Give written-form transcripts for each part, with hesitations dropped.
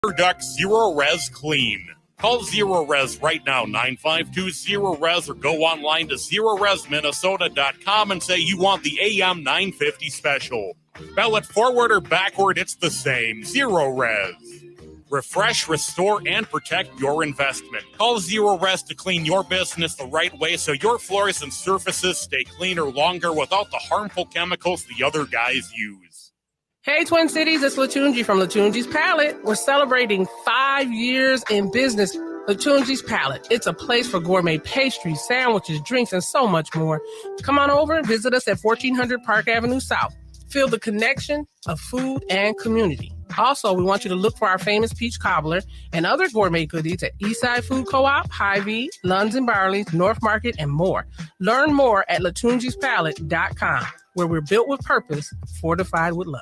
Duck Zero Res Clean. Call Zero Res right now, 952-ZERO-RES, or go online to ZeroResMinnesota.com and say you want the AM 950 special. Spell it forward or backward, it's the same. Zero Res. Refresh, restore, and protect your investment. Call Zero Res to clean your business the right way so your floors and surfaces stay cleaner longer without the harmful chemicals the other guys use. Hey, Twin Cities, it's Latunji from Latunji's Palette. We're celebrating 5 years in business. Latunji's Palette. It's a place for gourmet pastries, sandwiches, drinks, and so much more. Come on over and visit us at 1400 Park Avenue South. Feel the connection of food and community. Also, we want you to look for our famous peach cobbler and other gourmet goodies at Eastside Food Co-op, Hy-Vee, Lunds and Barley's, North Market, and more. Learn more at latunjispalette.com, where we're built with purpose, fortified with love.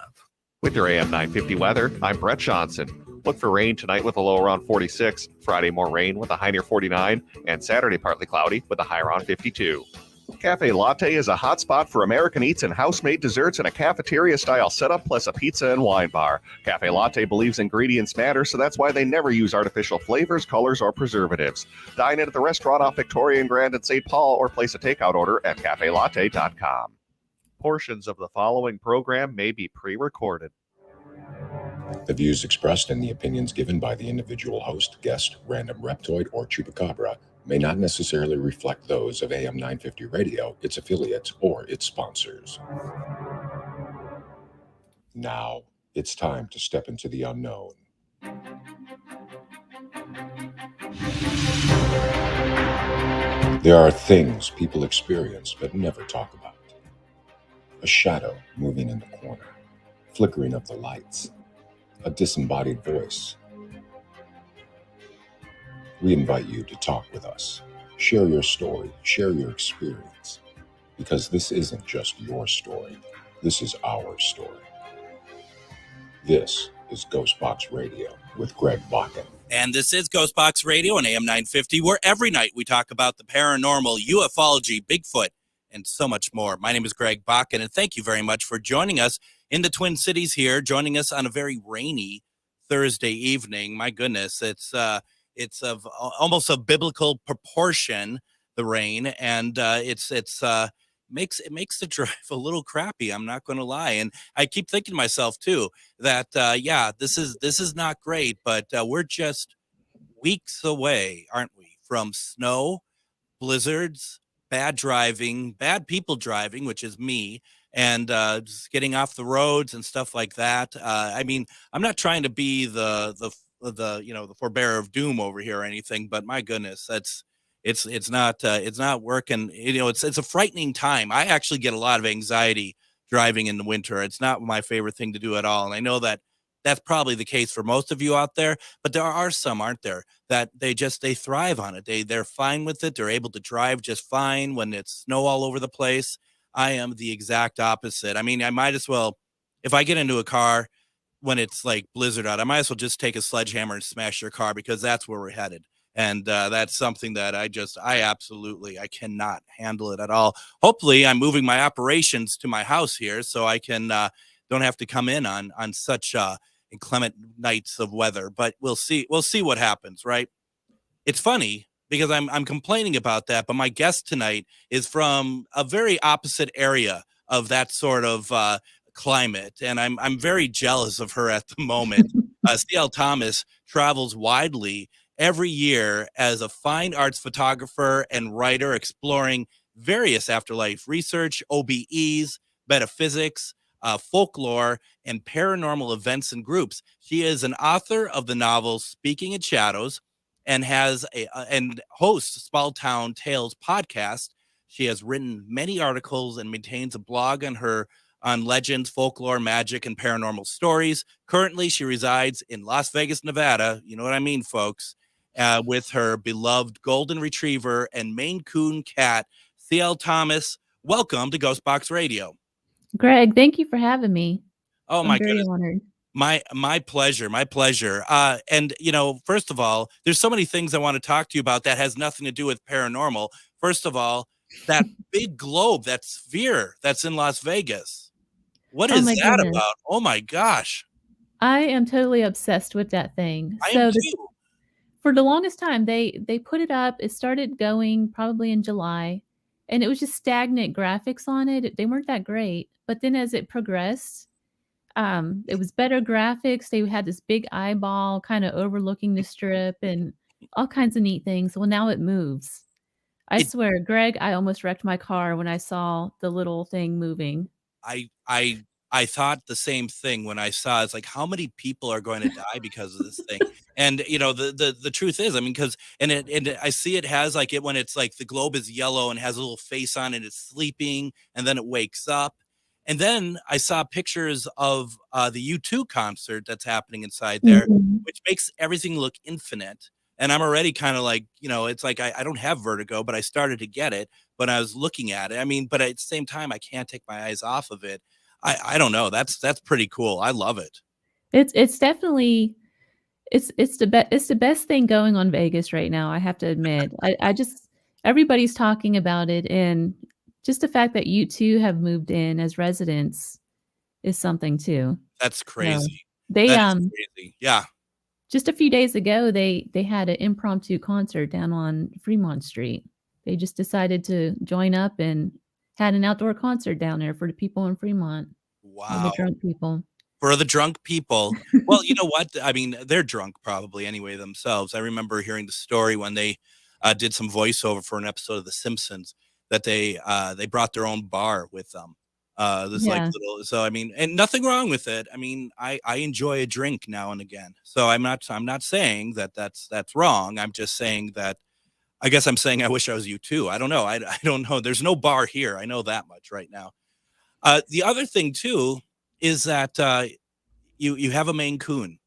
With your AM 950 weather, I'm Brett Johnson. Look for rain tonight with a low around 46, Friday more rain with a high near 49, and Saturday partly cloudy with a high around 52. Cafe Latte is a hot spot for American eats and house-made desserts in a cafeteria-style setup plus a pizza and wine bar. Cafe Latte believes ingredients matter, so that's why they never use artificial flavors, colors, or preservatives. Dine in at the restaurant off Victoria and Grand in St. Paul or place a takeout order at cafelatte.com. Portions of the following program may be pre-recorded. The views expressed and the opinions given by the individual host, guest, random reptoid, or chupacabra may not necessarily reflect those of AM 950 Radio, its affiliates, or its sponsors. Now, it's time to step into the unknown. There are things people experience but never talk about. A shadow moving in the corner, flickering of the lights, a disembodied voice. We invite you to talk with us. Share your story, share your experience, because this isn't just your story. This is our story. This is GhostBox Radio with Greg Bakun. And this is GhostBox Radio on AM 950, where every night we talk about the paranormal, ufology, Bigfoot, and so much more. My name is Greg Bakun, and thank you very much for joining us in the Twin Cities here, joining us on a very rainy Thursday evening. My goodness, it's of almost a biblical proportion, the rain, and it makes the drive a little crappy. I'm not going to lie, and I keep thinking to myself too that this is not great, but we're just weeks away, aren't we, from snow, blizzards, bad driving, bad people driving, which is me, and just getting off the roads and stuff like that. I mean, I'm not trying to be the forebearer of doom over here or anything, but my goodness, it's not working. It's a frightening time. I actually get a lot of anxiety driving in the winter. It's not my favorite thing to do at all, and I know that that's probably the case for most of you out there, but there are some, aren't there, that they thrive on it. They're fine with it. They're able to drive just fine when it's snow all over the place. I am the exact opposite. I mean, I might as well, if I get into a car when it's like blizzard out, I might as well just take a sledgehammer and smash your car, because that's where we're headed. And that's something that I cannot handle it at all. Hopefully I'm moving my operations to my house here so I can don't have to come in on such inclement nights of weather, but we'll see what happens, right? It's funny because I'm complaining about that, but my guest tonight is from a very opposite area of that sort of climate, and I'm very jealous of her at the moment. C.L. Thomas travels widely every year as a fine arts photographer and writer, exploring various afterlife research, OBEs, metaphysics, folklore, and paranormal events and groups. She is an author of the novel Speaking in Shadows, and hosts Small Town Tales podcast. She has written many articles and maintains a blog on legends, folklore, magic, and paranormal stories. Currently, she resides in Las Vegas, Nevada. You know what I mean, folks, with her beloved golden retriever and Maine Coon cat, C.L. Thomas. Welcome to GhostBox Radio. Greg, thank you for having me. Oh, my goodness. Honored. My pleasure. My pleasure. And, first of all, there's so many things I want to talk to you about that has nothing to do with paranormal. First of all, that big globe, that sphere that's in Las Vegas. What is that about? Oh, my gosh. I am totally obsessed with that thing. I am So too. for the longest time, they put it up. It started going probably in July, and it was just stagnant graphics on it. They weren't that great. But then as it progressed, it was better graphics. They had this big eyeball kind of overlooking the strip and all kinds of neat things. Well, now it moves. I It swear, Greg, I almost wrecked my car when I saw the little thing moving. I I I thought the same thing when I saw it's like how many people are going to die because of this thing. And the truth is, I mean, because I see it has like it when it's like the globe is yellow and has a little face on it, it's sleeping, and then it wakes up. And then I saw pictures of the U2 concert that's happening inside there, Mhm. which makes everything look infinite. And I'm already kind of like, it's like I don't have vertigo, but I started to get it when I was looking at it. I mean, but at the same time, I can't take my eyes off of it. I don't know. That's pretty cool. I love it. It's definitely it's the best thing going on Vegas right now, I have to admit. I just everybody's talking about it, and just the fact that you 2 have moved in as residents is something too. That's So, crazy. they, That is crazy. Yeah. just a few days ago, they had an impromptu concert down on Fremont Street. They just decided to join up and had an outdoor concert down there for the people in Fremont, all the Wow. drunk people. For the drunk people. Well, you know what? I mean, they're drunk probably anyway themselves. I remember hearing the story when they did some voiceover for an episode of The Simpsons that they brought their own bar with them. This like Yeah. little, so I mean, and nothing wrong with it. I mean, I enjoy a drink now and again. So I'm not saying that that's wrong. I'm just saying that I guess I'm saying I wish I was you too. I don't know. I don't know. There's no bar here. I know that much right now. The other thing too is that you have a Maine Coon,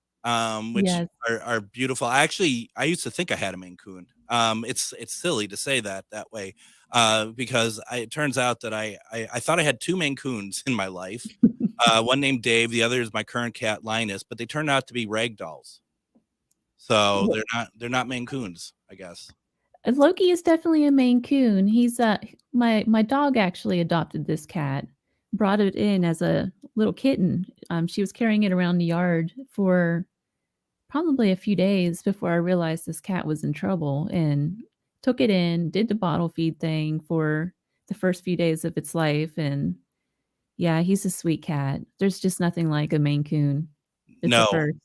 which Yes. are beautiful. I used to think I had a Maine Coon. It's silly to say that way, because it turns out that I thought I had two Maine Coons in my life. One named Dave, the other is my current cat Linus, but they turned out to be ragdolls. So Wha they're not Maine Coons, I guess. Loki is definitely a Maine Coon. He's my dog actually adopted this cat, brought it in as a little kitten. She was carrying it around the yard for probably a few days before I realized this cat was in trouble and took it in, did the bottle feed thing for the first few days of its life. And yeah, he's a sweet cat. There's just nothing like a Maine Coon. It's a No, first.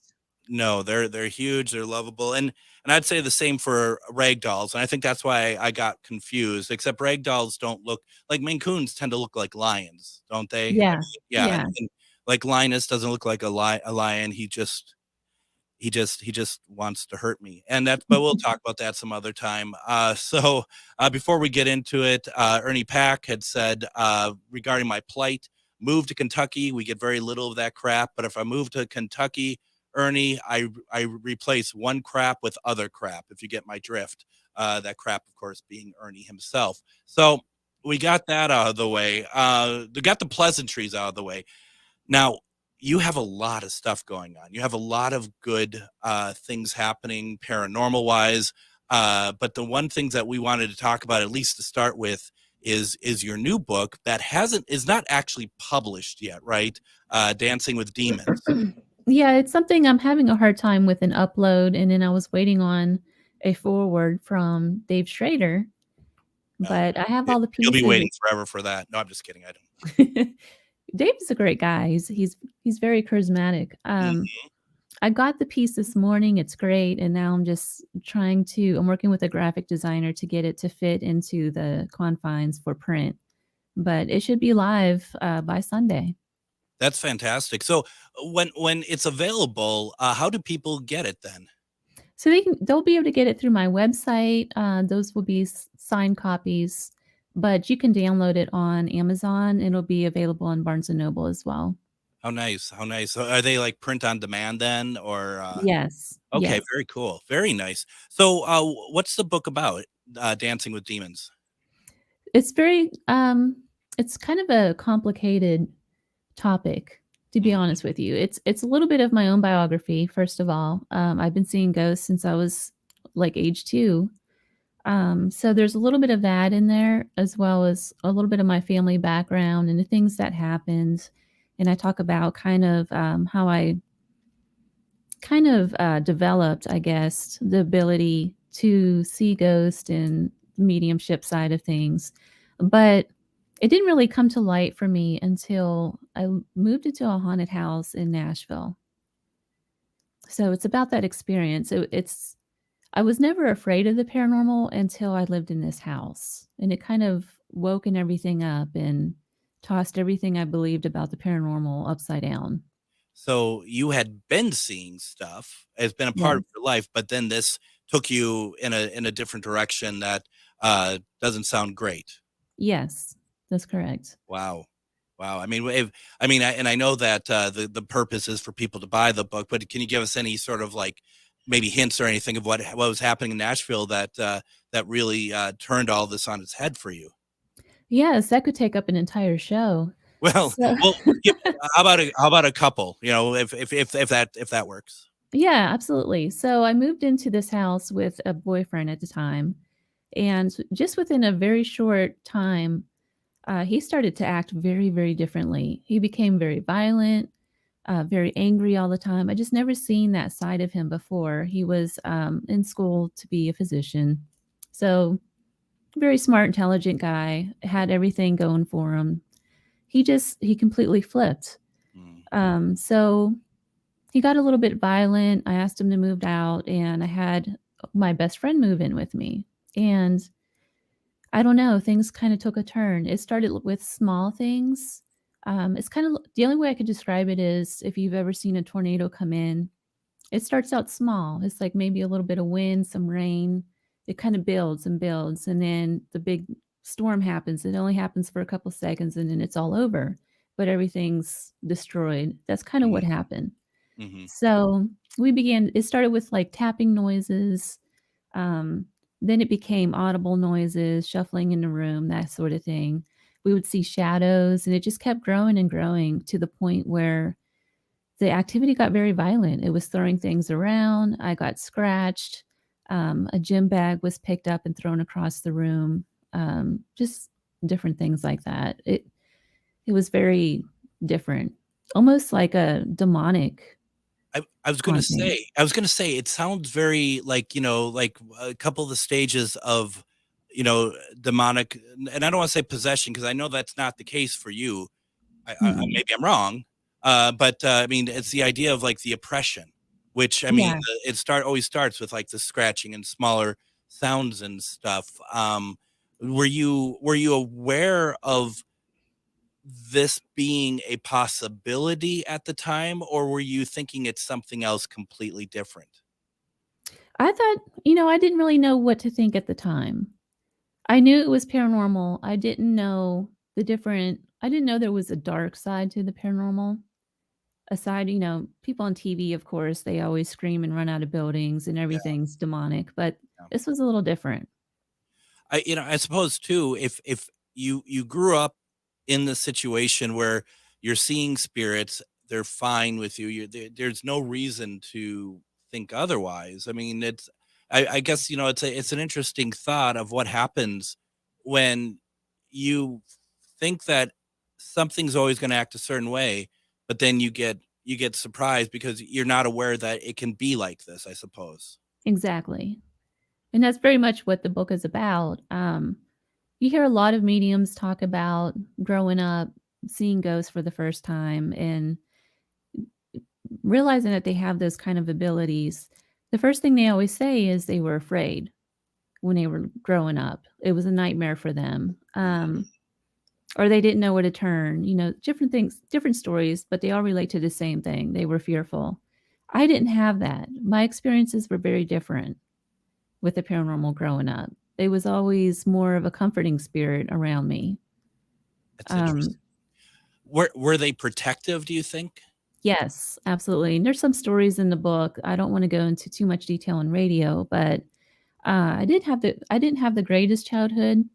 no, they're huge, they're lovable, and I'd say the same for ragdolls, and I think that's why I got confused. Except ragdolls don't look like Maine Coons tend to look like lions, don't they? I Yeah. mean, yeah, Yeah. and like Linus doesn't look like a lion. He just wants to hurt me, and that's. But we'll talk about that some other time. Before we get into it, Ernie Pack had said regarding my plight, move to Kentucky. We get very little of that crap, but if I move to Kentucky, Ernie, I replace one crap with other crap. If you get my drift, that crap, of course, being Ernie himself. So we got that out of the way. We got the pleasantries out of the way. Now, you have a lot of stuff going on. You have a lot of good things happening paranormal wise. But the one things that we wanted to talk about, at least to start with, is your new book that is not actually published yet, right? Dancing with Demons. Yeah, it's something I'm having a hard time with an upload, and then I was waiting on a forward from Dave Schrader, Uh, but I have all the you'll be pieces. waiting forever for that. No, I'm just kidding. I don't. Dave is a great guy. He's very charismatic. Mhm. I got the piece this morning. It's great, and now I'm just I'm working with a graphic designer to get it to fit into the confines for print. But it should be live by Sunday. That's fantastic. So when it's available, how do people get it then? So they'll be able to get it through my website. Those will be signed copies, but you can download it on Amazon. It'll be available on Barnes and Noble as well. How nice. How nice. So are they like print on demand then, or Yes, okay, yes. very cool. Very nice. So what's the book about? Dancing with Demons. It's very it's kind of a complicated topic, to be Mhm. honest with you. It's a little bit of my own biography, first of all. I've been seeing ghosts since I was like age 2. So there's a little bit of that in there, as well as a little bit of my family background and the things that happened. And I talk about kind of how I kind of developed, I guess, the ability to see ghosts and mediumship side of things. But it didn't really come to light for me until I moved into a haunted house in Nashville. So it's about that experience. I was never afraid of the paranormal until I lived in this house, and it kind of woken everything up and tossed everything I believed about the paranormal upside down. So you had been seeing stuff, it's been a Yeah. part of your life, but then this took you in a different direction that doesn't sound great. Yes, that's correct. Wow. Wow. I mean, I know that the purpose is for people to buy the book, but can you give us any sort of like maybe hints or anything of what was happening in Nashville that that really turned all this on its head for you? Yes, that could take up an entire show. Well, So how about a couple? You know, if that works. yeah, absolutely. So I moved into this house with a boyfriend at the time, and just within a very short time, he started to act very, very differently. He became very violent, very angry all the time. I just never seen that side of him before. He was in school to be a physician, so very smart, intelligent guy, had everything going for him. He completely flipped. So he got a little bit violent. I asked him to move out, and I had my best friend move in with me. And I don't know, things kind of took a turn. It started with small things. It's kind of the only way I could describe it is if you've ever seen a tornado come in, it starts out small. It's like maybe a little bit of wind, some rain. It kind of builds and builds. And then the big storm happens. It only happens for a couple seconds and then it's all over, but everything's destroyed. That's kind of what happened. Mm-hmm. So it started with like tapping noises. Then it became audible noises, shuffling in the room, that sort of thing. We would see shadows, and it just kept growing and growing to the point where the activity got very violent. It was throwing things around. I got scratched. A gym bag was picked up and thrown across the room. Just different things like that. It was very different, almost like a demonic. I was going to say, it sounds very like, you know, like a couple of the stages of, you know, demonic, and I don't want to say possession because I know that's not the case for you. Maybe I'm wrong, but I mean, it's the idea of like the oppression, which I mean, always starts with like the scratching and smaller sounds and stuff. Were you aware of this being a possibility at the time, or were you thinking it's something else completely different? I thought, I didn't really know what to think at the time. I knew it was paranormal. I didn't know there was a dark side to the paranormal. Aside, people on TV, of course, they always scream and run out of buildings and everything's demonic, but this was a little different. I suppose too, if you grew up in the situation where you're seeing spirits, they're fine with you. There's no reason to think otherwise. I mean, I guess, it's an interesting thought of what happens when you think that something's always going to act a certain way, but then you get surprised because you're not aware that it can be like this, I suppose. Exactly. And that's very much what the book is about. You hear a lot of mediums talk about growing up, seeing ghosts for the first time, and realizing that they have those kind of abilities. The first thing they always say is they were afraid when they were growing up. It was a nightmare for them. Or they didn't know where to turn, different things, different stories, but they all relate to the same thing. They were fearful. I didn't have that. My experiences were very different with the paranormal growing up. It was always more of a comforting spirit around me. That's interesting. Were they protective, do you think? Yes, absolutely. And there's some stories in the book. I don't want to go into too much detail on radio, but I didn't have the greatest childhood.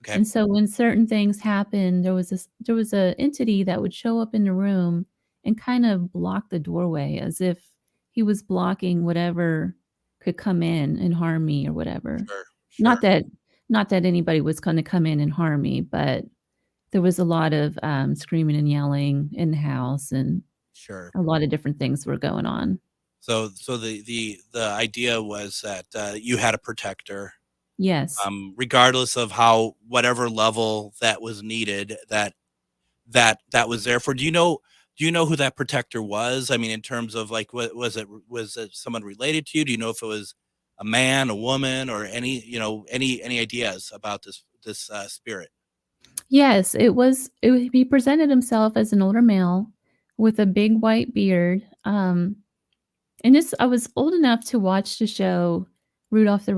Okay. And so when certain things happened, there was a entity that would show up in the room and kind of block the doorway as if he was blocking whatever could come in and harm me or whatever. Sure. Not that anybody was going to come in and harm me, but there was a lot of screaming and yelling in the house, and sure, a lot of different things were going on. So the idea was that you had a protector. Yes. Regardless of whatever level that was needed, that was there for. Do you know who that protector was? I mean, in terms of like, what was it someone related to you? Do you know if it was a man, a woman, or any ideas about this spirit? Yes, he presented himself as an older male with a big white beard. And I was old enough to watch the show Rudolph the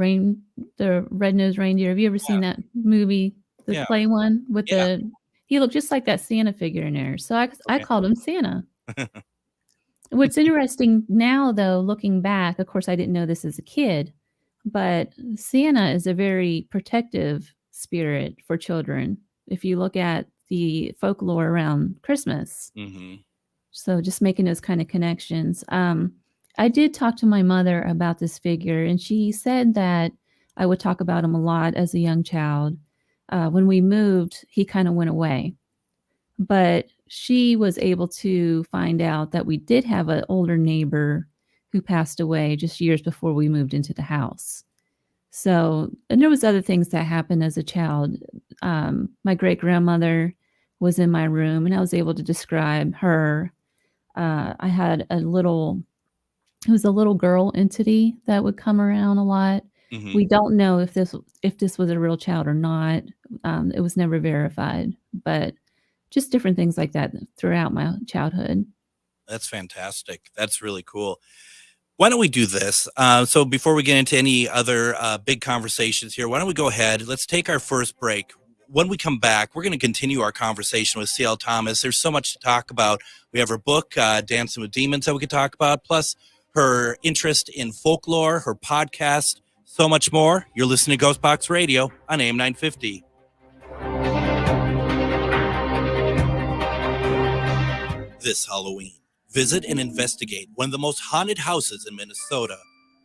Red-Nosed Reindeer. Have you ever seen that movie, the Yeah. play one with Yeah. he looked just like that Santa figure in there. So I Okay. called him Santa. What's interesting now, though, looking back, of course, I didn't know this as a kid, but Santa is a very protective spirit for children. If you look at the folklore around Christmas. Mm-hmm. So just making those kind of connections. I did talk to my mother about this figure, and she said that I would talk about him a lot as a young child. When we moved, he kind of went away. But she was able to find out that we did have an older neighbor who passed away just years before we moved into the house. So, and there was other things that happened as a child. My great-grandmother was in my room, and I was able to describe her. I had it was a little girl entity that would come around a lot. Mm-hmm. We don't know if this was a real child or not. It was never verified, but just different things like that throughout my childhood. That's fantastic. That's really cool. Why don't we do this? So before we get into any other big conversations here, why don't we go ahead? Let's take our first break. When we come back, we're going to continue our conversation with C.L. Thomas. There's so much to talk about. We have her book, Dancing with Demons, that we could talk about, plus her interest in folklore, her podcast, so much more. You're listening to GhostBox Radio on AM 950. This Halloween, visit and investigate one of the most haunted houses in Minnesota,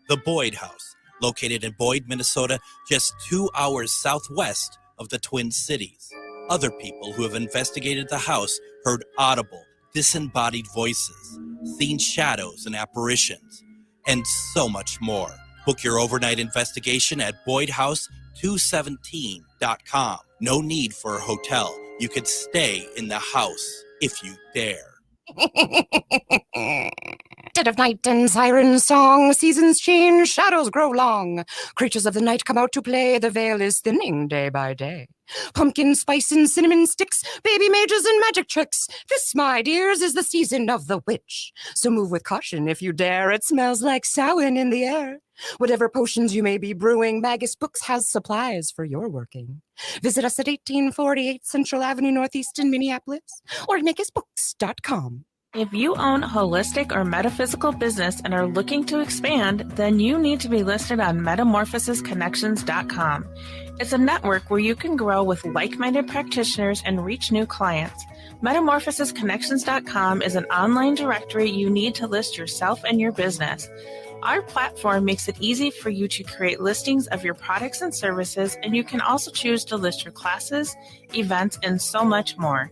the Boyd House, located in Boyd, Minnesota, just 2 hours southwest of the Twin Cities. Other people who have investigated the house heard audible, disembodied voices, seen shadows and apparitions, and so much more. Book your overnight investigation at BoydHouse217.com. No need for a hotel. You could stay in the house if you dare. Dead of night and siren song, seasons change, shadows grow long. Creatures of the night come out to play, the veil is thinning day by day. Pumpkin spice and cinnamon sticks, baby mages and magic tricks. This, my dears, is the season of the witch. So move with caution if you dare, it smells like Samhain in the air. Whatever potions you may be brewing, Magus Books has supplies for your working. Visit us at 1848 Central Avenue Northeast in Minneapolis or magusbooks.com. If you own a holistic or metaphysical business and are looking to expand, then you need to be listed on metamorphosisconnections.com. It's a network where you can grow with like-minded practitioners and reach new clients. Metamorphosisconnections.com is an online directory you need to list yourself and your business. Our platform makes it easy for you to create listings of your products and services, and you can also choose to list your classes, events, and so much more.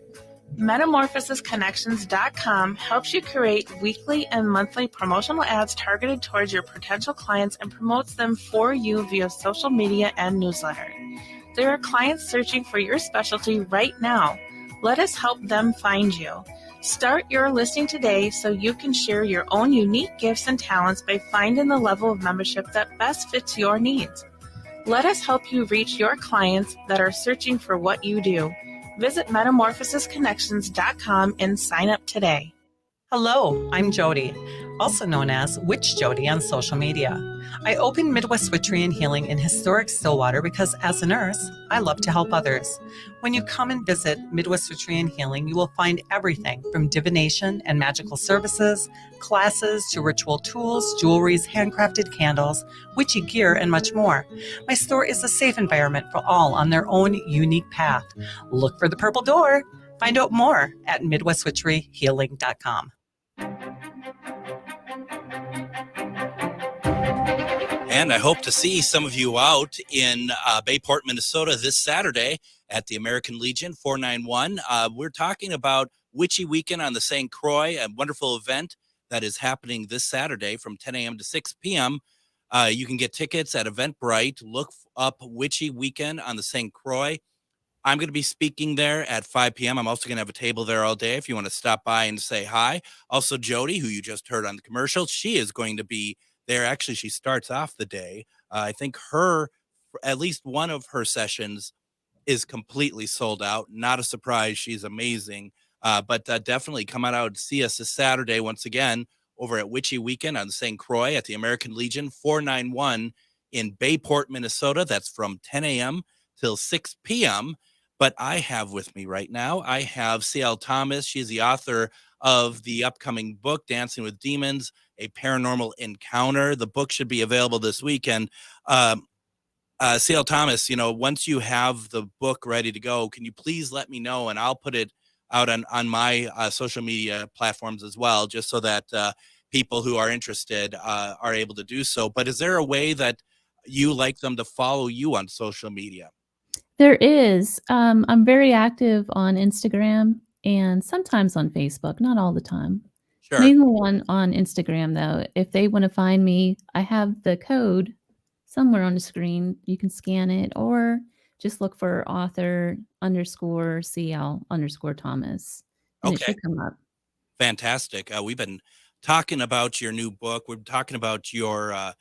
Metamorphosisconnections.com helps you create weekly and monthly promotional ads targeted towards your potential clients and promotes them for you via social media and newsletter. There are clients searching for your specialty right now. Let us help them find you. Start your listing today so you can share your own unique gifts and talents by finding the level of membership that best fits your needs. Let us help you reach your clients that are searching for what you do. Visit metamorphosisconnections.com and sign up today. Hello, I'm Jody, also known as Witch Jody on social media. I opened Midwest Witchery and Healing in historic Stillwater because as a nurse, I love to help others. When you come and visit Midwest Witchery and Healing, you will find everything from divination and magical services, classes to ritual tools, jewelries, handcrafted candles, witchy gear, and much more. My store is a safe environment for all on their own unique path. Look for the purple door. Find out more at MidwestWitcheryHealing.com. And I hope to see some of you out in Bayport, Minnesota this Saturday at the American Legion 491. We're talking about Witchy Weekend on the St. Croix, a wonderful event that is happening this Saturday from 10 a.m. to 6 p.m. You can get tickets at Eventbrite. Look up Witchy Weekend on the St. Croix. I'm going to be speaking there at 5 p.m. I'm also going to have a table there all day if you want to stop by and say hi. Also, Jody, who you just heard on the commercial, she is going to be there. Actually, she starts off the day. I think at least one of her sessions is completely sold out. Not a surprise. She's amazing. But definitely come on out and see us this Saturday once again over at Witchy Weekend on St. Croix at the American Legion 491 in Bayport, Minnesota. That's from 10 a.m. till 6 p.m. But I have with me right now, I have C.L. Thomas. She's the author of the upcoming book, Dancing with Demons, A Paranormal Encounter. The book should be available this weekend. C.L. Thomas, once you have the book ready to go, can you please let me know, and I'll put it out on my social media platforms as well, just so that people who are interested are able to do so. But is there a way that you like them to follow you on social media? There is. I'm very active on Instagram and sometimes on Facebook, not all the time. Sure. Mainly on Instagram, though. If they want to find me, I have the code somewhere on the screen. You can scan it or just look for author_CL_Thomas. And Okay. It should come up. Fantastic. We've been talking about your new book. We're talking about your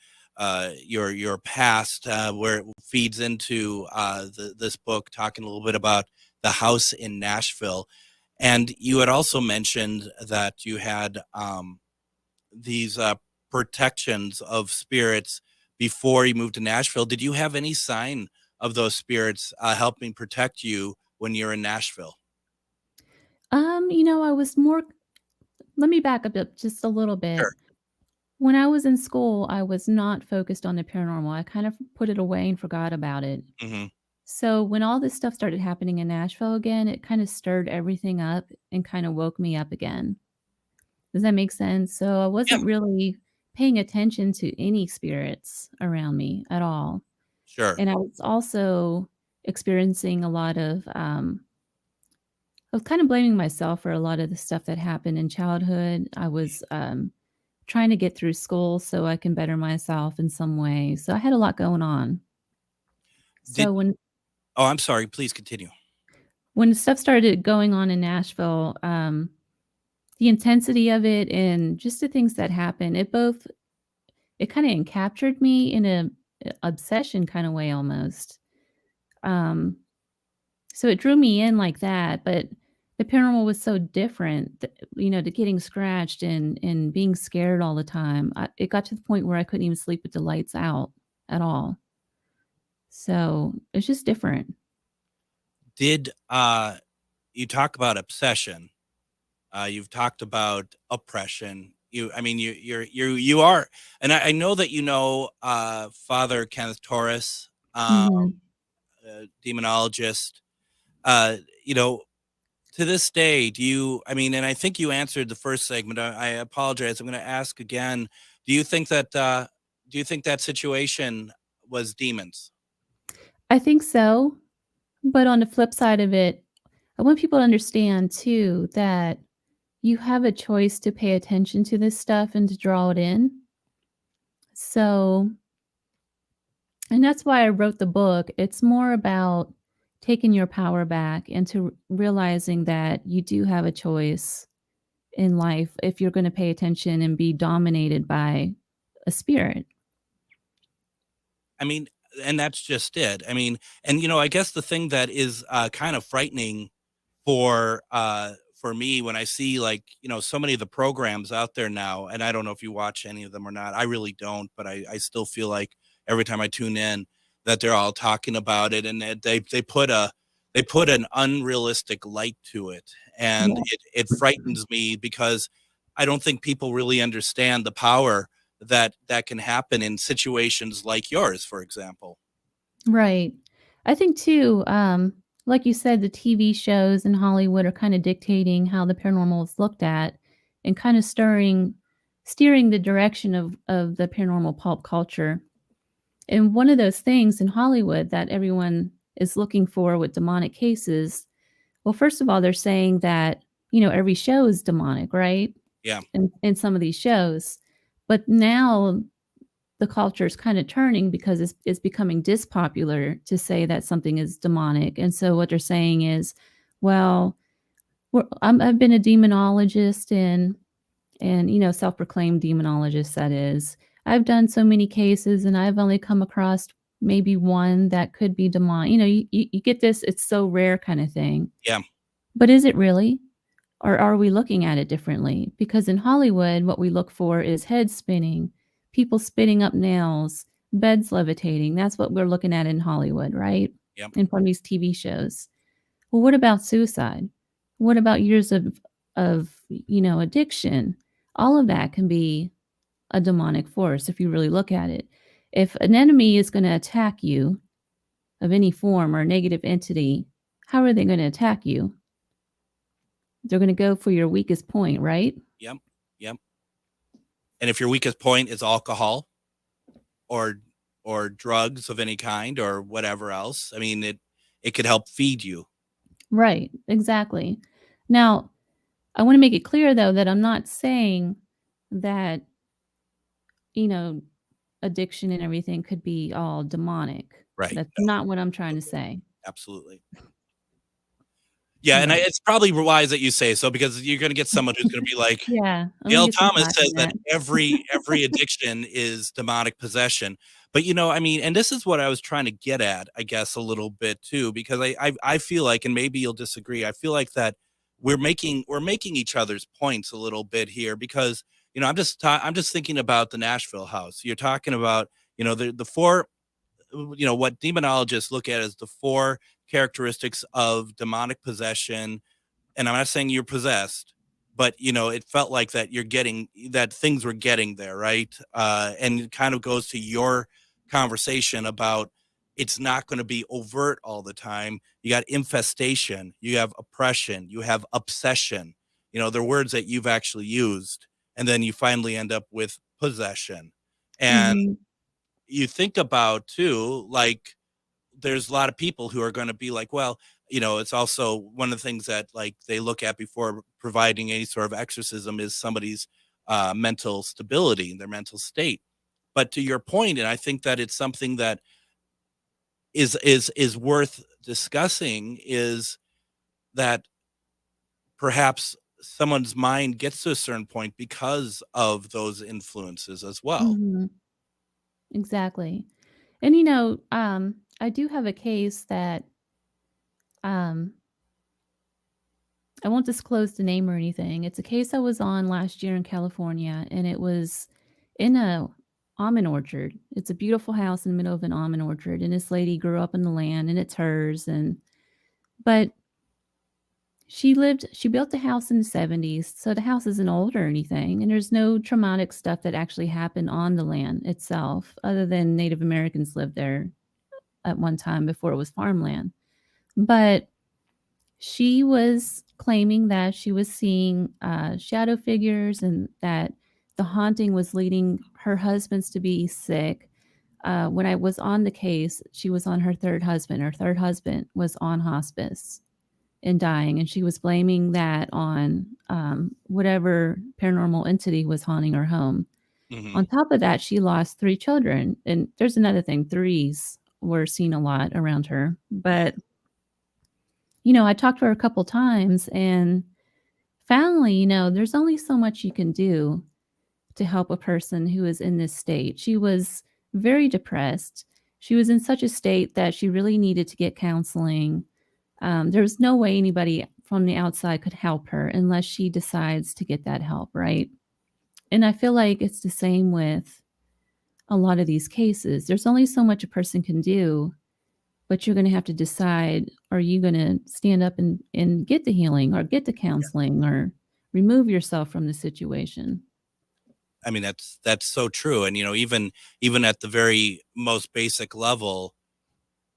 past, where it feeds into this book, talking a little bit about the house in Nashville. And you had also mentioned that you had these protections of spirits before you moved to Nashville. Did you have any sign of those spirits helping protect you when you're in Nashville? I was more. Let me back up just a little bit. Sure. When I was in school, I was not focused on the paranormal. I kind of put it away and forgot about it. Mm-hmm. So when all this stuff started happening in Nashville again, it kind of stirred everything up and kind of woke me up again. Does that make sense? So I wasn't really paying attention to any spirits around me at all. Sure. And I was also experiencing a lot of, I was kind of blaming myself for a lot of the stuff that happened in childhood. I was trying to get through school so I can better myself in some way. So I had a lot going on. Oh, I'm sorry. Please continue. When stuff started going on in Nashville, the intensity of it and just the things that happened, it kind of captured me in a obsession kind of way almost. So it drew me in like that, but the paranormal was so different, to getting scratched and being scared all the time. It got to the point where I couldn't even sleep with the lights out at all. So it's just different. Did you talk about obsession? You've talked about oppression. You are, and I know that Father Kenneth Torres, demonologist. To this day, and I think you answered the first segment. I apologize. I'm going to ask again. Do you think that situation was demons? I think so. But on the flip side of it, I want people to understand too that you have a choice to pay attention to this stuff and to draw it in. So, and that's why I wrote the book. It's more about taking your power back and to realizing that you do have a choice in life if you're going to pay attention and be dominated by a spirit. And that's just it. I guess the thing that is kind of frightening for me when I see so many of the programs out there now, and I don't know if you watch any of them or not. I really don't, but I still feel like every time I tune in that they're all talking about it, and they put an unrealistic light to it, and it frightens me because I don't think people really understand the power that can happen in situations like yours, for example. Right. I think too, like you said, the TV shows in Hollywood are kind of dictating how the paranormal is looked at and kind of steering the direction of the paranormal pulp culture. And one of those things in Hollywood that everyone is looking for with demonic cases, well, first of all, they're saying that, every show is demonic, right? Yeah. in some of these shows. But now the culture is kind of turning because it's becoming dispopular to say that something is demonic. And so what they're saying is, well, I've been a demonologist and self-proclaimed demonologist, that is. I've done so many cases and I've only come across maybe one that could be demonic. You get this, it's so rare kind of thing. Yeah. But is it really? Or are we looking at it differently? Because in Hollywood, what we look for is head spinning, people spitting up nails, beds levitating. That's what we're looking at in Hollywood, right? Yep. In front of these TV shows. Well, what about suicide? What about years of addiction? All of that can be a demonic force if you really look at it. If an enemy is going to attack you of any form or a negative entity, how are they going to attack you? They're going to go for your weakest point, right? Yep. And if your weakest point is alcohol or drugs of any kind or whatever else, I mean, it could help feed you. Right, exactly. Now, I want to make it clear, though, that I'm not saying that, addiction and everything could be all demonic. Right. That's not what I'm trying to say. Absolutely. Yeah, and it's probably wise that you say so, because you're going to get someone who's going to be like, yeah, Gail Thomas says that every addiction is demonic possession. But, and this is what I was trying to get at, I guess, a little bit too, because I feel like, and maybe you'll disagree, I feel like that we're making each other's points a little bit here, because, I'm just thinking about the Nashville house. You're talking about, the four, what demonologists look at as the four characteristics of demonic possession. And I'm not saying you're possessed, but it felt like that things were getting there, right? And it kind of goes to your conversation about it's not going to be overt all the time. You got infestation, you have oppression, you have obsession. They're words that you've actually used, and then you finally end up with possession. And you think about too, like, there's a lot of people who are going to be like, well, it's also one of the things that like they look at before providing any sort of exorcism is somebody's mental stability, their mental state. But to your point, and I think that it's something that is worth discussing, is that perhaps someone's mind gets to a certain point because of those influences as well. Exactly. And I do have a case that I won't disclose the name or anything. It's a case I was on last year in California, and it was in a almond orchard. It's a beautiful house in the middle of an almond orchard, and this lady grew up in the land, and it's hers. But she built the house in the 70s, so the house isn't old or anything, and there's no traumatic stuff that actually happened on the land itself, other than Native Americans lived there at one time before it was farmland. But she was claiming that she was seeing shadow figures, and that the haunting was leading her husbands to be sick. When I was on the case, she was on her third husband. Her third husband was on hospice and dying, and she was blaming that on whatever paranormal entity was haunting her home. On top of that, she lost 3 children. And there's another thing, threes were seen a lot around her. But, I talked to her a couple times, and finally, there's only so much you can do to help a person who is in this state. She was very depressed. She was in such a state that she really needed to get counseling. There was no way anybody from the outside could help her unless she decides to get that help, right? And I feel like it's the same with a lot of these cases. There's only so much a person can do, but you're going to have to decide, are you going to stand up and get the healing or get the counseling or remove yourself from the situation? I mean, that's so true. And, even at the very most basic level,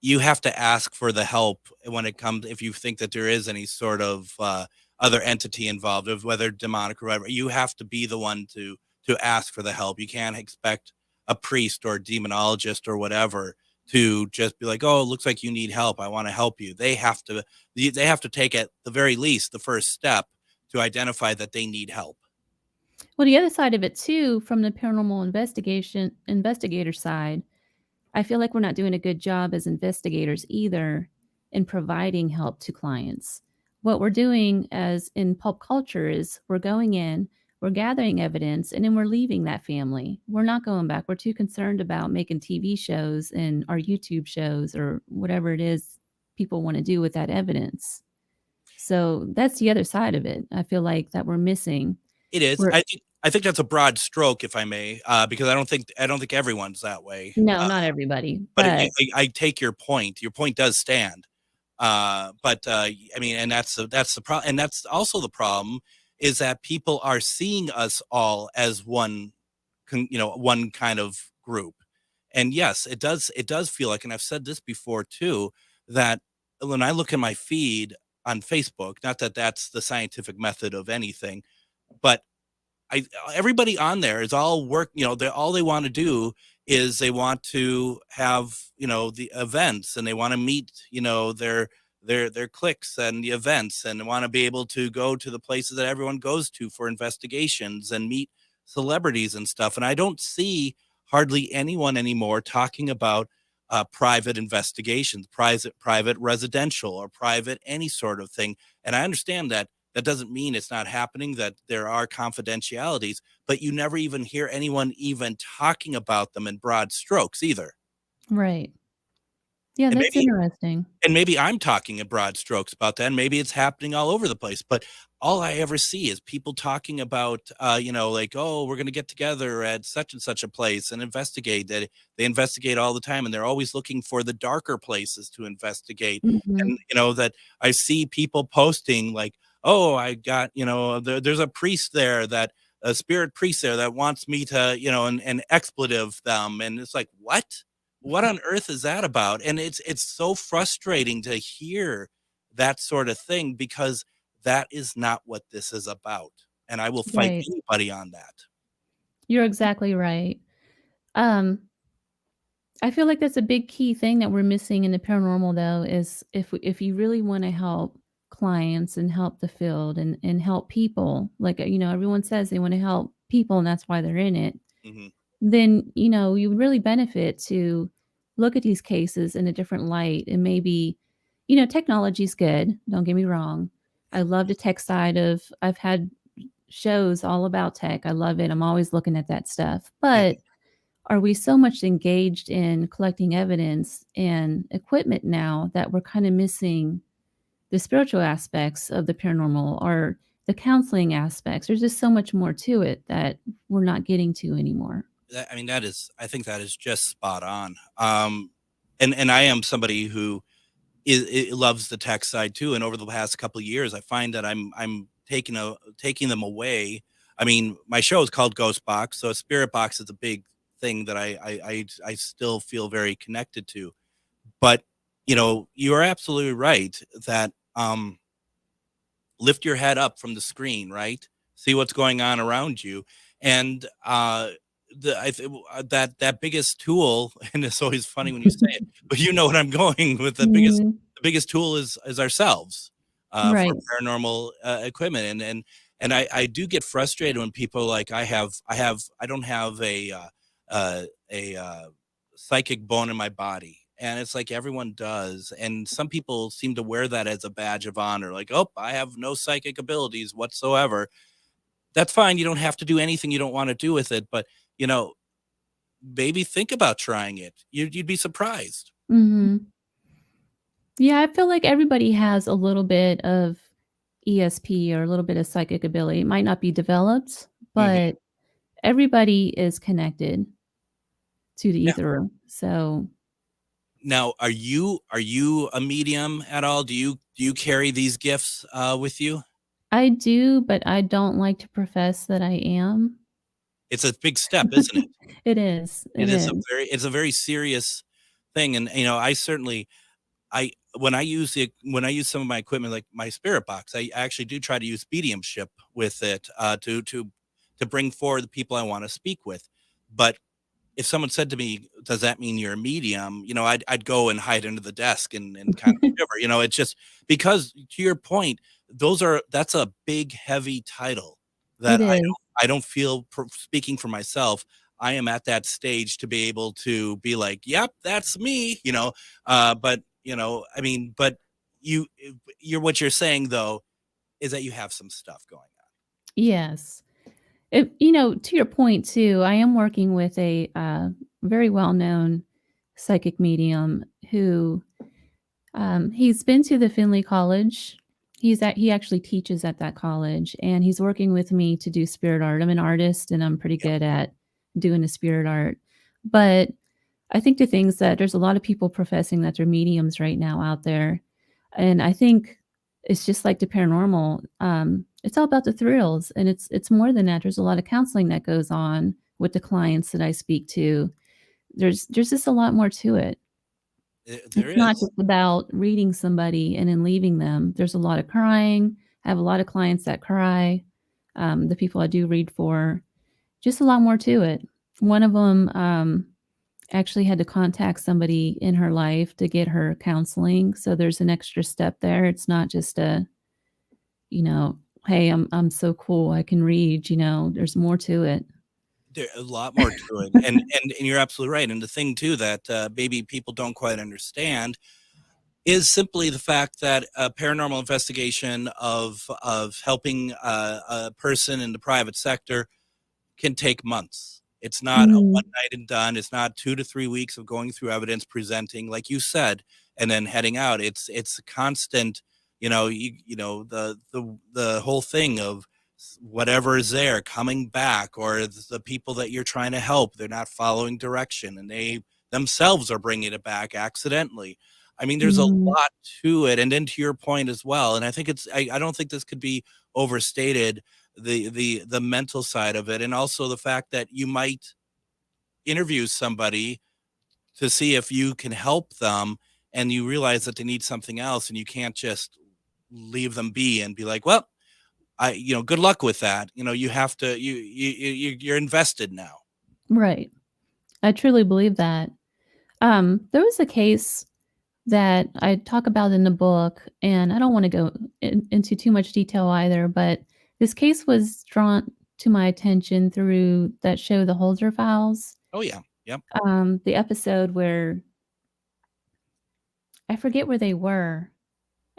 you have to ask for the help when it comes, if you think that there is any sort of other entity involved, of whether demonic or whatever, you have to be the one to ask for the help. You can't expect a priest or a demonologist or whatever to just be like, oh, it looks like you need help, I want to help you. They have to take, at the very least, the first step to identify that they need help. Well, the other side of it too, from the paranormal investigator side, I feel like we're not doing a good job as investigators either in providing help to clients. What we're doing as in pulp culture is we're going in, we're gathering evidence, and then we're leaving that family. We're not going back. We're too concerned about making TV shows and our YouTube shows or whatever it is people want to do with that evidence. So that's the other side of it. I feel like that we're missing. It is. We're I think that's a broad stroke, if I may, because I don't think everyone's that way. No, not everybody, But but I take your point. Your point does stand. But I mean, and that's the problem, and that's also the problem is that people are seeing us all as one, one kind of group. And yes, it does feel like, and I've said this before too, that when I look at my feed on Facebook, not that that's the scientific method of anything, but everybody on there is all work, all they want to do is they want to have, the events, and they want to meet, their cliques and the events, and want to be able to go to the places that everyone goes to for investigations and meet celebrities and stuff. And I don't see hardly anyone anymore talking about private investigations, private residential, or private any sort of thing. And I understand that doesn't mean it's not happening, that there are confidentialities, but you never even hear anyone even talking about them in broad strokes either. right. Yeah, And that's interesting. maybe I'm talking in broad strokes about that, and maybe it's happening all over the place, but all I ever see is people talking about, like, oh, we're going to get together at such and such a place and investigate. That they investigate all the time, and they're always looking for the darker places to investigate. Mhm. And, that I see people posting like, oh, I got, there's a priest there, a spirit priest there that wants me to, and expletive them. And it's like, what on earth is that about? And it's so frustrating to hear that sort of thing, because that is not what this is about. And I will fight Right. anybody on that. You're exactly right. Um, I feel like that's a big key thing that we're missing in the paranormal, though, is if you really want to help clients and help the field and help people, like, everyone says they want to help people and that's why they're in it, Hmm. then, you would really benefit to look at these cases in a different light. And maybe, technology's good. Don't get me wrong. I love the tech side I've had shows all about tech. I love it. I'm always looking at that stuff. But are we so much engaged in collecting evidence and equipment now that we're kind of missing the spiritual aspects of the paranormal or the counseling aspects? There's just so much more to it that we're not getting to anymore. I think that is just spot on. And I am somebody who loves the tech side too. And over the past couple of years, I find that I'm taking them away. I mean, my show is called GhostBox, so a spirit box is a big thing that I still feel very connected to. But you are absolutely right that lift your head up from the screen, right? See what's going on around you, and that biggest tool, and it's always funny when you say it, but you know what I'm going with. The biggest tool is ourselves, Right. for paranormal equipment, and I do get frustrated when people are like, I don't have a psychic bone in my body. And it's like everyone does. And some people seem to wear that as a badge of honor. Like, oh, I have no psychic abilities whatsoever. That's fine. You don't have to do anything you don't want to do with it. But, maybe think about trying it. You'd be surprised. Hmm. Yeah, I feel like everybody has a little bit of ESP or a little bit of psychic ability. It might not be developed, but everybody is connected to the ether. So Now, are you a medium at all? Do you carry these gifts with you? I do, but I don't like to profess that I am. It's a big step, isn't it? It is. It is. It's a very serious thing. And I certainly, when I use some of my equipment, like my spirit box, I actually do try to use mediumship with it to bring forward the people I want to speak with. But if someone said to me, does that mean you're a medium? I'd go and hide under the desk and kind of shiver. It's just because, to your point, that's a big, heavy title. that It is. I don't feel, speaking for myself, I am at that stage to be able to be like, yep, that's me, but I mean, but you're what you're saying though is that you have some stuff going on. Yes. To your point too, I am working with a very well-known psychic medium who he's been to the Finley College. He actually teaches at that college, and he's working with me to do spirit art. I'm an artist, and I'm pretty good at doing the spirit art. But I think the things that there's a lot of people professing that they're mediums right now out there, and I think it's just like the paranormal. It's all about the thrills, and it's more than that. There's a lot of counseling that goes on with the clients that I speak to. There's just a lot more to it. It's not just about reading somebody and then leaving them. There's a lot of crying. I have a lot of clients that cry. The people I do read for, just a lot more to it. One of them actually had to contact somebody in her life to get her counseling. So there's an extra step there. It's not just a, hey, I'm so cool, I can read. There's more to it. There's a lot more to it, and you're absolutely right. And the thing too that maybe people don't quite understand is simply the fact that a paranormal investigation of helping a person in the private sector can take months. It's not a one night and done. It's not 2 to 3 weeks of going through evidence, presenting, like you said, and then heading out. It's a constant, the whole thing of whatever is there coming back, or the people that you're trying to help, they're not following direction and they themselves are bringing it back accidentally. I mean, there's a lot to it. And then to your point as well, and I think I don't think this could be overstated, the mental side of it, and also the fact that you might interview somebody to see if you can help them, and you realize that they need something else, and you can't just leave them be and be like, well, good luck with that. You have to, you're invested now. Right. I truly believe that. There was a case that I talk about in the book, and I don't want to go into too much detail either, but this case was drawn to my attention through that show, The Holzer Files. Oh yeah. Yep. The episode where I forget where they were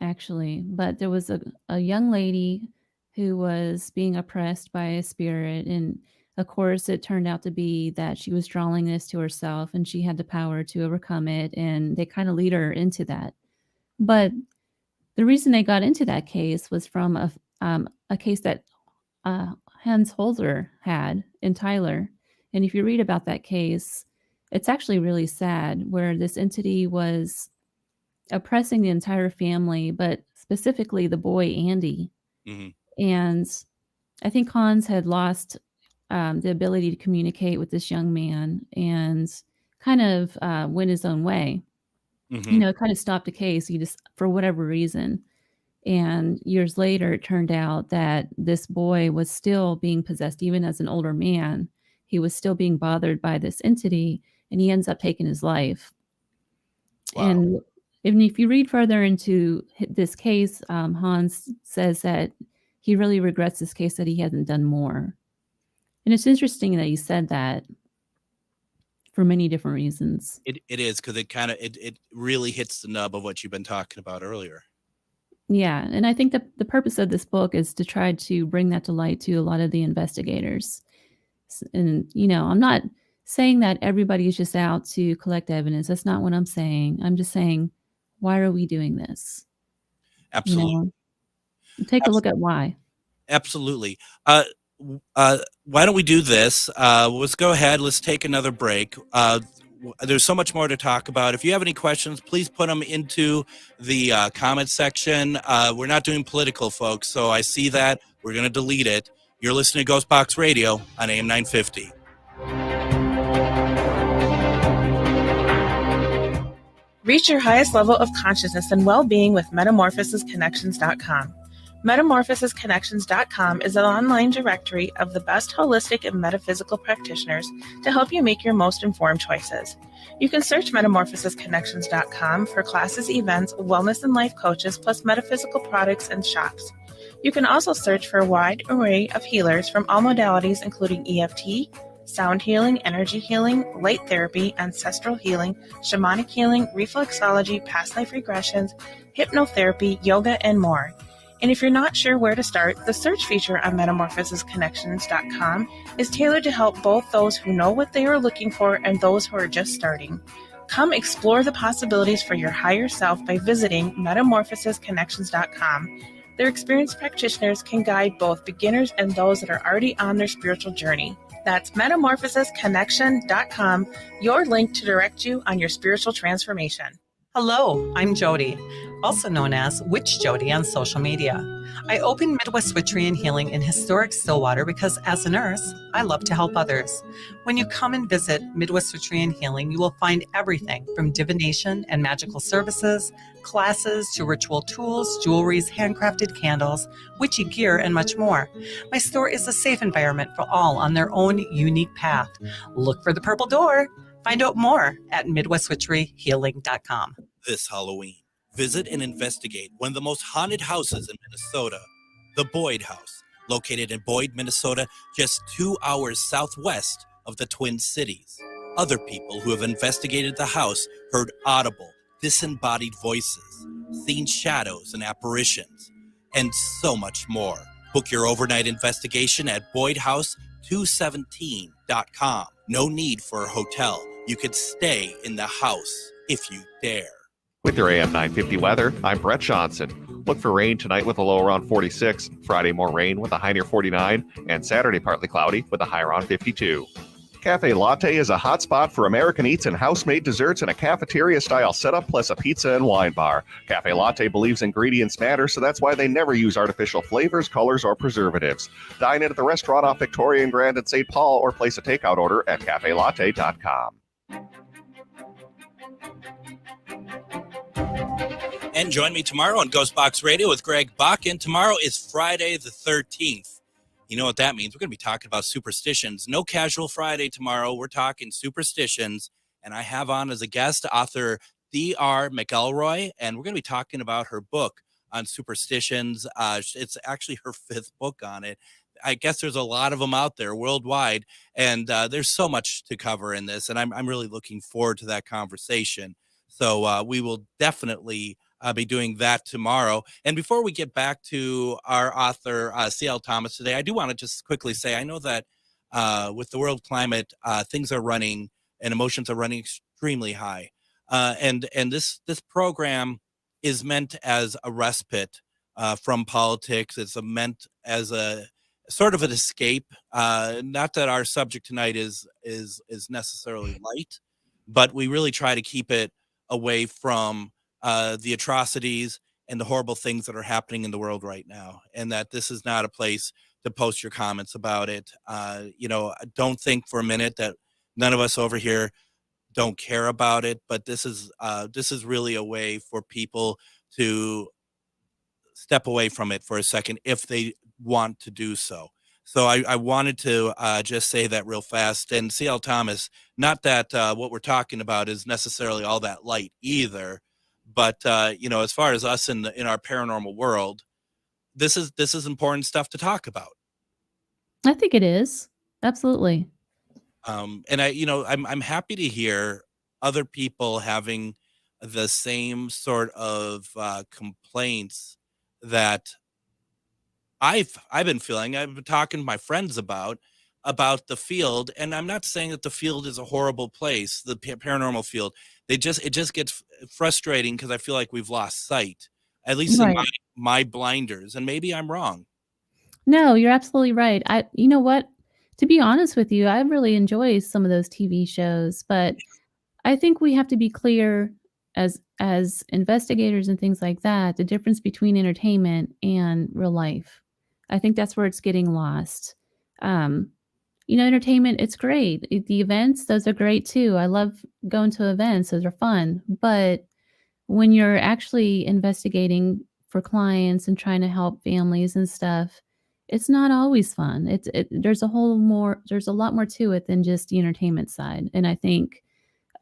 actually, but there was a young lady who was being oppressed by a spirit. And of course, it turned out to be that she was drawing this to herself and she had the power to overcome it. And they kind of lead her into that. But the reason they got into that case was from a case that Hans Holzer had in Tyler. And if you read about that case, it's actually really sad, where this entity was oppressing the entire family, but specifically the boy, Andy. Mm-hmm. And I think Hans had lost the ability to communicate with this young man and kind of went his own way. Mm-hmm. Kind of stopped the case. He just, for whatever reason. And years later, it turned out that this boy was still being possessed, even as an older man. He was still being bothered by this entity, and he ends up taking his life. Wow. And if you read further into this case, Hans says that he really regrets this case, that he hasn't done more. And it's interesting that you said that for many different reasons. It is, because it really hits the nub of what you've been talking about earlier. Yeah. And I think that the purpose of this book is to try to bring that to light to a lot of the investigators. And, I'm not saying that everybody is just out to collect evidence. That's not what I'm saying. I'm just saying, why are we doing this? Absolutely. Take a look at why. Absolutely. Why don't we do this? Let's go ahead. Let's take another break. There's so much more to talk about. If you have any questions, please put them into the comment section. We're not doing political, folks, so I see that. We're going to delete it. You're listening to GhostBox Radio on AM 950. Reach your highest level of consciousness and well-being with MetamorphosisConnections.com. MetamorphosisConnections.com is an online directory of the best holistic and metaphysical practitioners to help you make your most informed choices. You can search MetamorphosisConnections.com for classes, events, wellness and life coaches, plus metaphysical products and shops. You can also search for a wide array of healers from all modalities, including EFT, sound healing, energy healing, light therapy, ancestral healing, shamanic healing, reflexology, past life regressions, hypnotherapy, yoga, and more. And if you're not sure where to start, the search feature on metamorphosisconnections.com is tailored to help both those who know what they are looking for and those who are just starting. Come explore the possibilities for your higher self by visiting metamorphosisconnections.com. Their experienced practitioners can guide both beginners and those that are already on their spiritual journey. That's metamorphosisconnection.com, your link to direct you on your spiritual transformation. Hello, I'm Jody, also known as Witch Jody on social media. I opened Midwest Witchery and Healing in historic Stillwater because as a nurse, I love to help others. When you come and visit Midwest Witchery and Healing, you will find everything from divination and magical services, classes to ritual tools, jewelries, handcrafted candles, witchy gear, and much more. My store is a safe environment for all on their own unique path. Look for the purple door. Find out more at MidwestWitcheryHealing.com. This Halloween, visit and investigate one of the most haunted houses in Minnesota, the Boyd House, located in Boyd, Minnesota, just 2 hours southwest of the Twin Cities. Other people who have investigated the house heard audible, disembodied voices, seen shadows and apparitions, and so much more. Book your overnight investigation at BoydHouse217.com. No need for a hotel. You could stay in the house if you dare. With your AM 950 weather, I'm Brett Johnson. Look for rain tonight with a low around 46, Friday more rain with a high near 49, and Saturday partly cloudy with a high around 52. Cafe Latte is a hot spot for American eats and house-made desserts in a cafeteria-style setup plus a pizza and wine bar. Cafe Latte believes ingredients matter, so that's why they never use artificial flavors, colors, or preservatives. Dine in at the restaurant off Victoria and Grand at St. Paul or place a takeout order at cafelatte.com. And join me tomorrow on GhostBox Radio with Greg Bakun. Tomorrow is Friday the 13th. You know what that means. We're going to be talking about superstitions. No casual Friday tomorrow. We're talking superstitions. And I have on as a guest author D.R. McElroy. And we're going to be talking about her book on superstitions. It's actually her 5th book on it. I guess there's a lot of them out there worldwide. And there's so much to cover in this. And I'm really looking forward to that conversation. So we will definitely be doing that tomorrow. And before we get back to our author, C.L. Thomas, today, I do want to just quickly say, I know that with the world climate, things are running and emotions are running extremely high. And this program is meant as a respite from politics. It's meant as a sort of an escape. Not that our subject tonight is necessarily light, but we really try to keep it away from the atrocities and the horrible things that are happening in the world right now, and that this is not a place to post your comments about it. Don't think for a minute that none of us over here don't care about it, but this is really a way for people to step away from it for a second if they want to do so. So I wanted to just say that real fast. And C.L. Thomas, not that what we're talking about is necessarily all that light either, but as far as us in our paranormal world, this is important stuff to talk about. I think it is. Absolutely. And I'm happy to hear other people having the same sort of complaints that I've been feeling. I've been talking to my friends about the field, and I'm not saying that the field is a horrible place, the paranormal field. It just gets frustrating because I feel like we've lost sight, at least Right. in my blinders, and maybe I'm wrong. No, you're absolutely right. You know what? To be honest with you, I really enjoy some of those TV shows, but I think we have to be clear as investigators and things like that, the difference between entertainment and real life. I think that's where it's getting lost. Entertainment, it's great. The events, those are great too. I love going to events. Those are fun. But when you're actually investigating for clients and trying to help families and stuff, it's not always fun. There's a lot more to it than just the entertainment side. And I think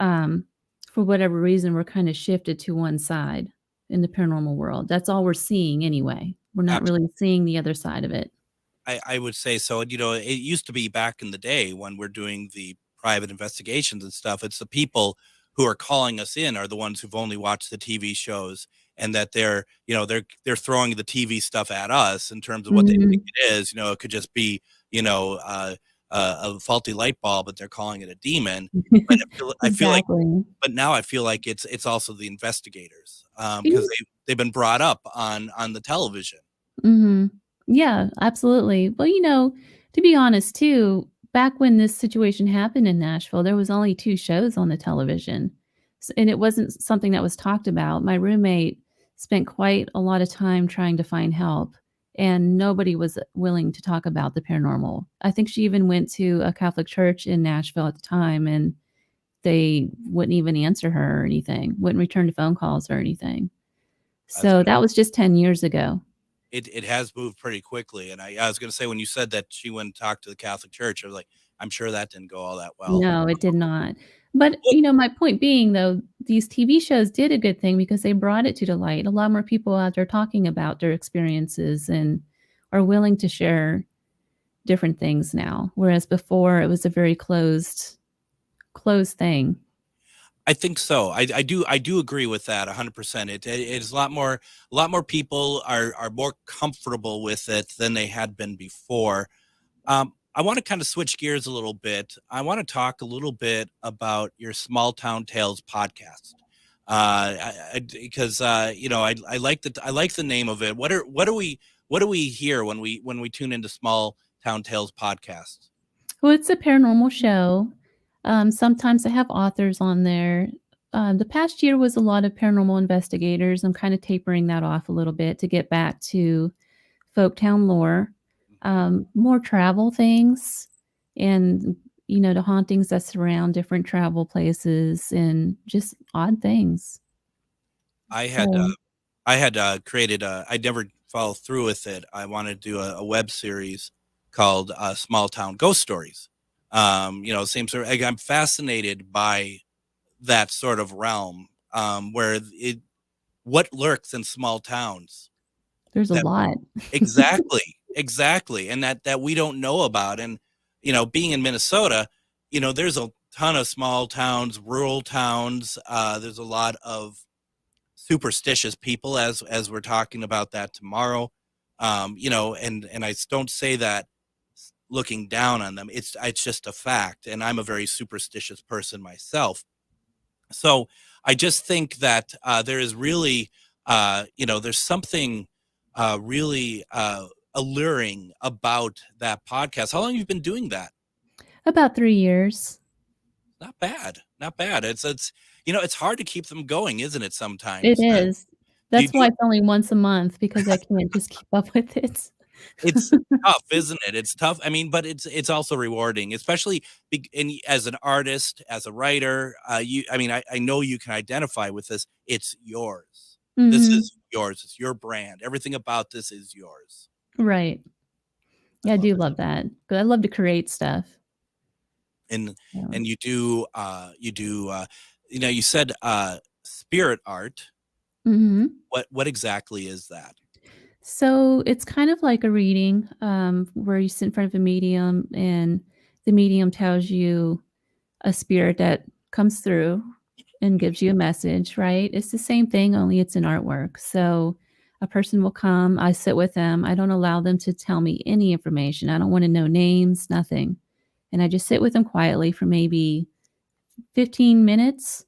for whatever reason, we're kind of shifted to one side. in the paranormal world. That's all we're seeing anyway. We're not really seeing the other side of it. I would say so. You know, it used to be back in the day when we're doing the private investigations and stuff. It's the people who are calling us in are the ones who've only watched the TV shows, and that they're throwing the TV stuff at us in terms of what they think it is. You know, it could just be, a faulty light bulb, but they're calling it a demon. But I feel like, but now I feel like it's also the investigators, because they've been brought up on the television. Mm-hmm. Yeah, absolutely. Well, to be honest too, back when this situation happened in Nashville, there was only 2 shows on the television. And it wasn't something that was talked about. My roommate spent quite a lot of time trying to find help, and nobody was willing to talk about the paranormal. I think she even went to a Catholic church in Nashville at the time, and they wouldn't even answer her or anything, wouldn't return to phone calls or anything. So that was just 10 years ago. It has moved pretty quickly. And I was going to say, when you said that she went and talked to the Catholic Church, I was like, I'm sure that didn't go all that well. No, it did not. But, my point being, though, these TV shows did a good thing because they brought it to the light. A lot more people out there talking about their experiences and are willing to share different things now. Whereas before, it was a very closed thing. I think so. I do agree with that 100%. It is a lot more people are more comfortable with it than they had been before. I want to kind of switch gears a little bit. I want to talk a little bit about your Small Town Tales podcast, because I like the name of it. What do we hear when we tune into Small Town Tales podcast? Well, it's a paranormal show. Sometimes I have authors on there. The past year was a lot of paranormal investigators. I'm kind of tapering that off a little bit to get back to folktown lore, more travel things, and the hauntings that surround different travel places and just odd things. I had created I never followed through with it. I wanted to do a web series called Small Town Ghost Stories. Same sort of, I'm fascinated by that sort of realm, where what lurks in small towns. There's a lot. Exactly. And that we don't know about. And, being in Minnesota, there's a ton of small towns, rural towns. There's a lot of superstitious people as we're talking about that tomorrow. And I don't say that looking down on them. It's just a fact. And I'm a very superstitious person myself. So I just think that there is really, there's something really alluring about that podcast. How long have you been doing that? About 3 years. Not bad. It's hard to keep them going, isn't it? Sometimes it is. That's why it's only once a month, because I can't just keep up with it. It's tough, isn't it? It's tough. I mean, but it's also rewarding, especially as an artist, as a writer. I know you can identify with this. It's yours. Mm-hmm. This is yours. It's your brand. Everything about this is yours. Right. Yeah, I do love that. Because I love to create stuff. And you do you said spirit art. Mm-hmm. What exactly is that? So it's kind of like a reading, where you sit in front of a medium and the medium tells you a spirit that comes through and gives you a message, right? It's the same thing, only it's an artwork. So a person will come, I sit with them. I don't allow them to tell me any information. I don't want to know names, nothing. And I just sit with them quietly for maybe 15 minutes.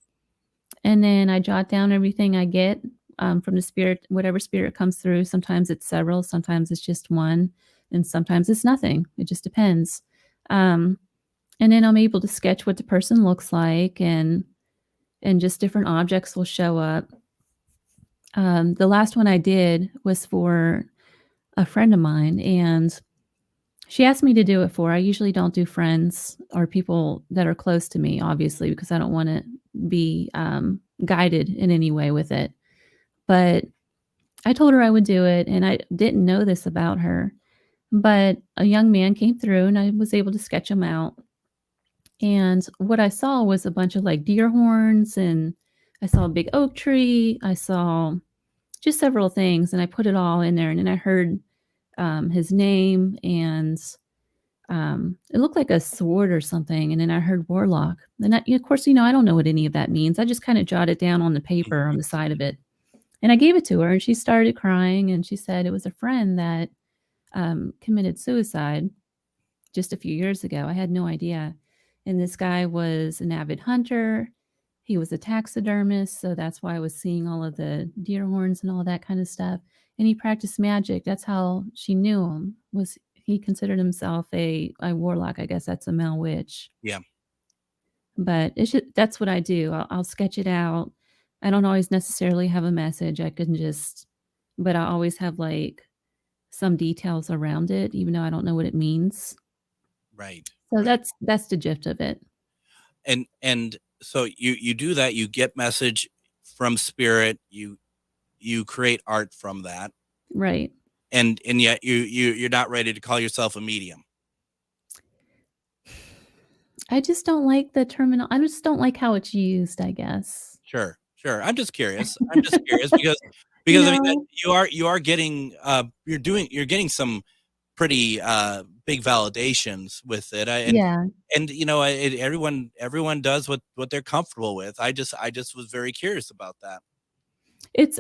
And then I jot down everything I get from the spirit, whatever spirit comes through. Sometimes it's several, sometimes it's just one, and sometimes it's nothing. It just depends. And then I'm able to sketch what the person looks like, and just different objects will show up. The last one I did was for a friend of mine, and she asked me to do it for her. I usually don't do friends or people that are close to me, obviously, because I don't want to be guided in any way with it. But I told her I would do it, and I didn't know this about her. But a young man came through, and I was able to sketch him out. And what I saw was a bunch of like deer horns, and I saw a big oak tree. I saw just several things, and I put it all in there, and then I heard his name, and it looked like a sword or something, and then I heard warlock. And of course, I don't know what any of that means. I just kind of jotted down on the paper on the side of it, and I gave it to her, and she started crying, and she said it was a friend that committed suicide just a few years ago. I had no idea. And this guy was an avid hunter. He was a taxidermist, so that's why I was seeing all of the deer horns and all that kind of stuff. And he practiced magic. That's how she knew him. Was he considered himself a warlock? I guess that's a male witch. Yeah. But that's what I do. I'll sketch it out. I don't always necessarily have a message. But I always have like some details around it, even though I don't know what it means. Right. So that's the gist of it. And so you do that, you get message from spirit, you create art from that. Right. And yet you're not ready to call yourself a medium. I just don't like the terminal. I just don't like how it's used, I guess. Sure. I'm just curious. because I mean, you are getting you're getting some pretty big validations with it. Everyone does what they're comfortable with. I just was very curious about that. It's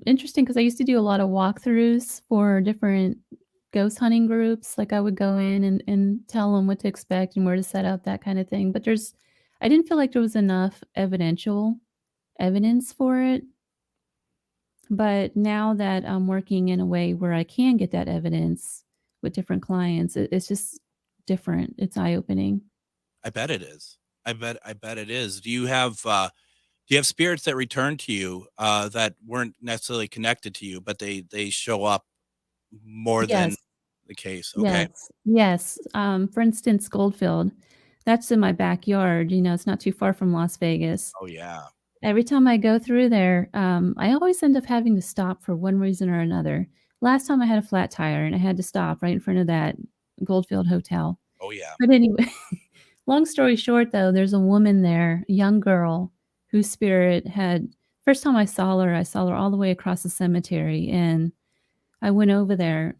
interesting because I used to do a lot of walkthroughs for different ghost hunting groups. Like I would go in and tell them what to expect and where to set up, that kind of thing. But I didn't feel like there was enough evidence for it. But now that I'm working in a way where I can get that evidence with different clients, it's just different. It's eye-opening. I bet it is. I bet it is. Do you have spirits that return to you that weren't necessarily connected to you, but they show up more than the case? Okay. Yes. For instance, Goldfield, that's in my backyard. It's not too far from Las Vegas. Oh yeah. Every time I go through there, I always end up having to stop for one reason or another. Last time I had a flat tire and I had to stop right in front of that Goldfield Hotel. Oh yeah. But anyway, long story short though, there's a woman there, a young girl whose spirit first time I saw her all the way across the cemetery, and I went over there,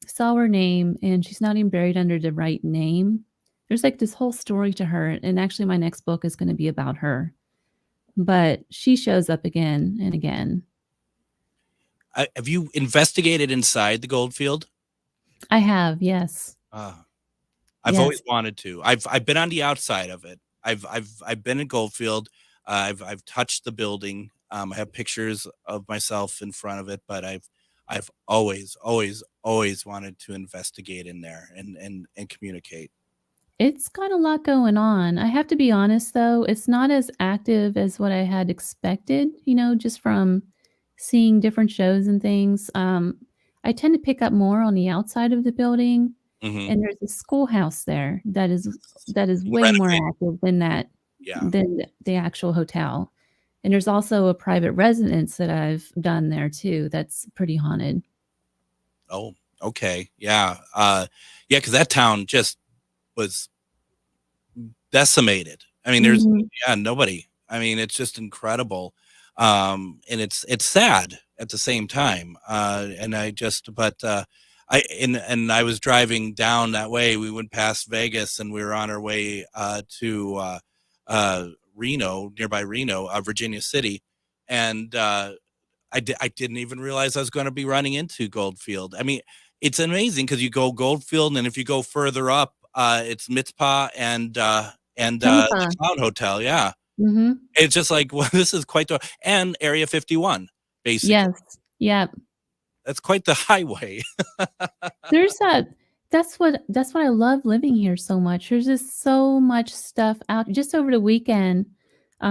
saw her name, and she's not even buried under the right name. There's like this whole story to her, and actually my next book is going to be about her. But she shows up again and again. Have you investigated inside the Goldfield? I have, yes. I've always wanted to. I've been on the outside of it. I've been in Goldfield. I've touched the building. I have pictures of myself in front of it, but I've always wanted to investigate in there and communicate. It's got a lot going on. I have to be honest, though, it's not as active as what I had expected, just from seeing different shows and things. I tend to pick up more on the outside of the building, and there's a schoolhouse there that is way more active than that, than the actual hotel. And there's also a private residence that I've done there, too, that's pretty haunted. Oh, okay. Yeah. Because that town just was decimated. I mean, there's nobody. I mean, it's just incredible. And it's sad at the same time. I was driving down that way. We went past Vegas and we were on our way to Reno, nearby Reno, Virginia City. And I didn't even realize I was going to be running into Goldfield. I mean, it's amazing because you go Goldfield, and if you go further up, it's Mitzpah and the Clown Hotel. Yeah. Mm-hmm. It's just like, well, this is quite and Area 51, basically. Yes. Yeah. That's quite the highway. That's what I love living here so much. There's just so much stuff out. Just over the weekend,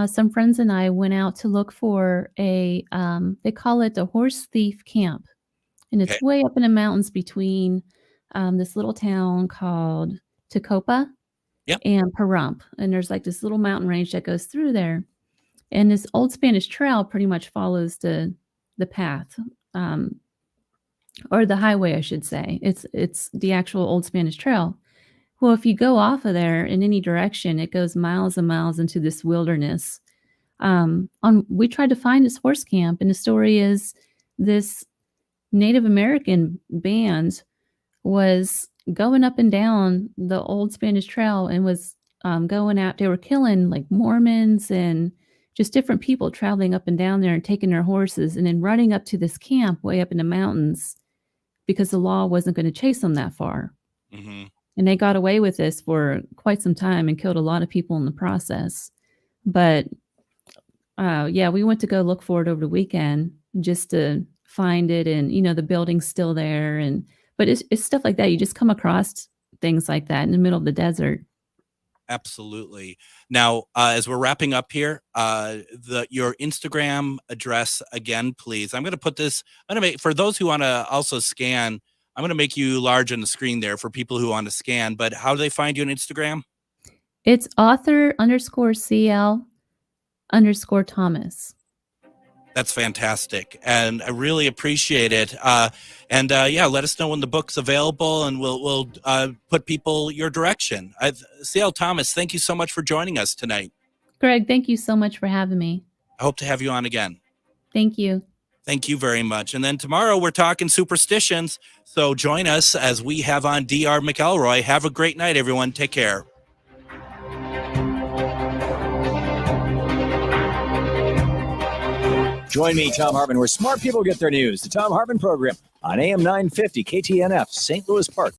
some friends and I went out to look for they call it the Horse Thief Camp. And it's way up in the mountains between this little town called Tecopa and Pahrump. And there's like this little mountain range that goes through there. And this old Spanish trail pretty much follows the path, or the highway, I should say. It's the actual old Spanish trail. Well, if you go off of there in any direction, it goes miles and miles into this wilderness. We tried to find this horse camp, and the story is this Native American band was going up and down the old Spanish Trail and was going out. They were killing like Mormons and just different people traveling up and down there and taking their horses and then running up to this camp way up in the mountains because the law wasn't going to chase them that far. Mm-hmm. And they got away with this for quite some time and killed a lot of people in the process. But we went to go look for it over the weekend just to find it. And, the building's still there. But it's stuff like that. You just come across things like that in the middle of the desert. Absolutely. Now, as we're wrapping up here, your Instagram address again, please. I'm going to put this, for those who want to also scan, I'm going to make you large on the screen there for people who want to scan, but how do they find you on Instagram? It's author_CL_Thomas. That's fantastic. And I really appreciate it. Let us know when the book's available and we'll put people your direction. CL Thomas, thank you so much for joining us tonight. Greg, thank you so much for having me. I hope to have you on again. Thank you. Thank you very much. And then tomorrow we're talking superstitions. So join us as we have on DR McElroy. Have a great night, everyone. Take care. Join me, Tom Hartman, where smart people get their news. The Tom Hartman Program on AM 950 KTNF, St. Louis Park.